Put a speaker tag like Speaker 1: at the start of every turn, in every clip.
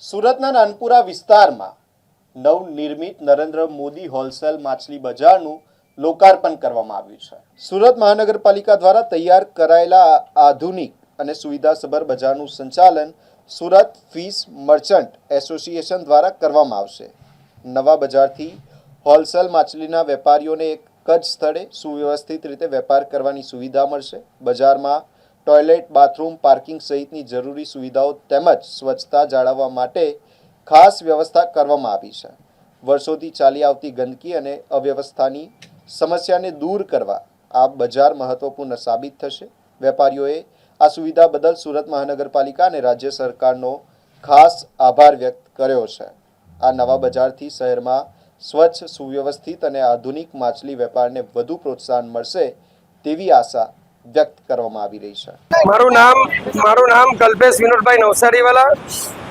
Speaker 1: સુરતના નાનપુરા વિસ્તારમાં નવનિર્મિત નરેન્દ્ર મોદી હોલસેલ માછલી બજારનું લોકાર્પણ કરવામાં આવ્યું છે। સુરત મહાનગરપાલિકા દ્વારા તૈયાર કરાયેલા આધુનિક અને સુવિધાસભર બજારનું સંચાલન સુરત ફિશ મર્ચન્ટ એસોસિએશન દ્વારા કરવામાં આવશે। નવા બજારથી હોલસેલ માછલીના વેપારીઓને એક જ સ્થળે સુવ્યવસ્થિત રીતે વેપાર કરવાની સુવિધા મળશે। બજારમાં ટોયલેટ, બાથરૂમ, પાર્કિંગ સહિતની જરૂરી સુવિધાઓ તેમજ સ્વચ્છતા જાળવવા માટે ખાસ વ્યવસ્થા કરવામાં આવી છે। વર્ષોથી ચાલી આવતી ગંદકી અને અવ્યવસ્થાની સમસ્યાને દૂર કરવા આ બજાર મહત્વપૂર્ણ સાબિત થશે। વેપારીઓએ આ સુવિધા બદલ સુરત મહાનગરપાલિકા અને રાજ્ય સરકારનો ખાસ આભાર વ્યક્ત કર્યો છે। આ નવા બજારથી શહેરમાં સ્વચ્છ, સુવ્યવસ્થિત અને આધુનિક માછલી વેપારને વધુ પ્રોત્સાહન મળશે તેવી આશા વ્યક્ત કરવામાં આવી રહી છે।
Speaker 2: મારું નામ કલ્પેશ વિનોદભાઈ નવસારીવાલા।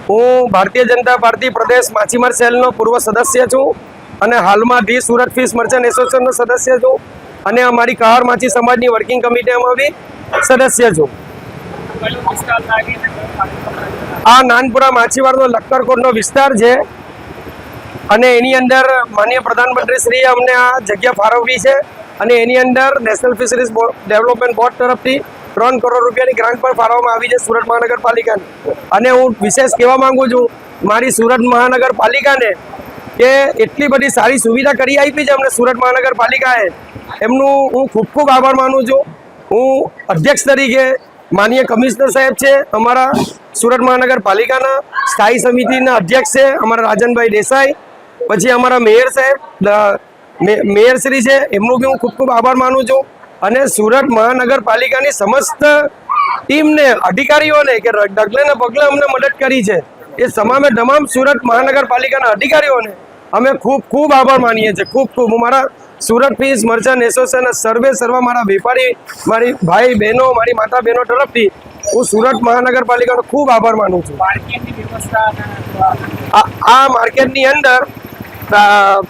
Speaker 2: હું ભારતીય જનતા પાર્ટી પ્રદેશ માછીમાર સેલનો પૂર્વ સદસ્ય છું અને હાલમાં ધી સુરત ફિશ મર્ચન્ટ એસોસિએશનનો સદસ્ય છું અને અમારી કહાર માછી સમાજની વર્કિંગ કમિટીમાં બી સદસ્ય છું। આ નાનપુરા માછીવાડનો લખતરકોટનો વિસ્તાર છે અને એની અંદર માનનીય પ્રધાનમંત્રી શ્રીએ અમને આ જગ્યા ફાળવવી છે અને એની અંદર નેશનલ ફિશરીઝ ડેવલપમેન્ટ બોર્ડ તરફથી 3 કરોડ રૂપિયાની ગ્રાન્ટ પણ ફાળવવામાં આવી છે સુરત મહાનગરપાલિકાને। અને હું વિશેષ કહેવા માંગુ છું મારી સુરત મહાનગરપાલિકાને કે એટલી બધી સારી સુવિધા કરી આપી છે અમને સુરત મહાનગરપાલિકાએ, એમનું હું ખૂબ ખૂબ આભાર માનું છું। હું અધ્યક્ષ તરીકે માનનીય કમિશનર સાહેબ છે અમારા સુરત મહાનગરપાલિકાના, સ્થાયી સમિતિના અધ્યક્ષ છે અમારા રાજનભાઈ દેસાઈ, પછી અમારા મેયર સાહેબ મેયર શ્રી છે એમનું બી હું ખૂબ ખૂબ આભાર માનું છું। અને સુરત મહાનગરપાલિકાની સમસ્ત ટીમને, અધિકારીઓને કે ડગલે ને પગલે અમને મદદ કરી છે એ તમામ સુરત મહાનગરપાલિકાના અધિકારીઓને અમે ખૂબ ખૂબ આભાર માનીએ છીએ। ખૂબ ખૂબ હું મારા સુરત ફિશ મર્ચન્ટ એસોસિએશનના સર્વ મારા વેપારી, મારી ભાઈ બહેનો, મારી માતા બહેનો તરફથી હું સુરત મહાનગરપાલિકાનો ખૂબ આભાર માનું છું। આ માર્કેટની અંદર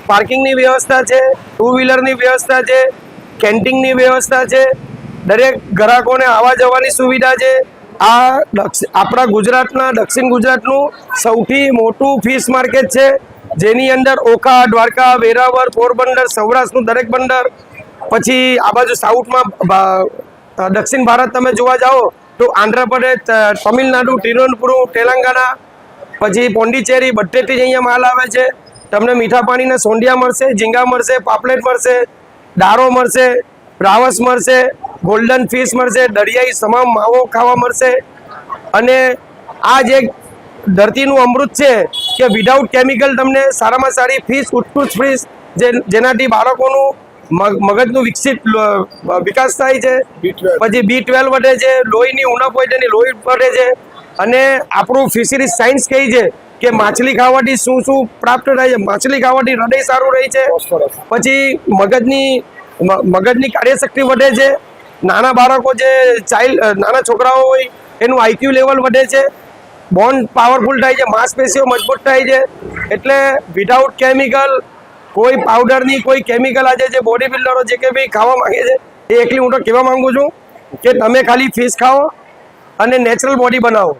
Speaker 2: પાર્કિંગની વ્યવસ્થા છે, 2 વ્હીલરની વ્યવસ્થા છે, કેન્ટીનની વ્યવસ્થા છે, દરેક ગ્રાહકોને આવવા જવાની સુવિધા છે। આ આપણા ગુજરાતના, દક્ષિણ ગુજરાતનું સૌથી મોટું ફિશ માર્કેટ છે જેની અંદર ઓખા, દ્વારકા, વેરાવળ, પોરબંદર, સૌરાષ્ટ્રનું દરેક બંદર, પછી આ બાજુ સાઉથમાં દક્ષિણ ભારત તમે જોવા જાઓ તો આંધ્રપ્રદેશ, તમિલનાડુ, તિરુવનંતપુરમ, તેલંગાણા, પછી પોંડિચેરી, બધેથી જ અહીંયા માલ આવે છે। તમને મીઠા પાણીના સોંડિયા મળશે, ઝીંગા મળશે, પાપલેટ મળશે, દારો મળશે, રાવસ મળશે, ગોલ્ડન ફિશ મળશે, દરિયાઈ તમામ માવો ખાવા મળશે। અને આ જે ધરતીનું અમૃત છે કે વિધાઉટ કેમિકલ તમને સારામાં સારી ફિશ, ઉત્કૃષ્ટ ફિશ જેનાથી બાળકોનું મગજનું વિકાસ થાય છે, પછી B12 વધે છે, લોહીની ઉણપ હોય તેની લોહી વધે છે। અને આપણું ફિશરીઝ સાયન્સ કહે છે કે માછલી ખાવાથી શું શું પ્રાપ્ત થાય છે। માછલી ખાવાથી હૃદય સારું રહે છે, પછી મગજની કાર્યશક્તિ વધે છે, નાના બાળકો જે નાના છોકરાઓ હોય એનું IQ લેવલ વધે છે, બોન્ડ પાવરફુલ થાય છે, માંસપેશીઓ મજબૂત થાય છે। એટલે વિધાઉટ કેમિકલ, કોઈ પાવડરની, કોઈ કેમિકલ આજે જે બોડી બિલ્ડરો જે કે ભાઈ ખાવા માંગે છે એ એકલી હું તો કહેવા માંગુ છું કે તમે ખાલી ફિશ ખાઓ અને નેચરલ બોડી બનાવો।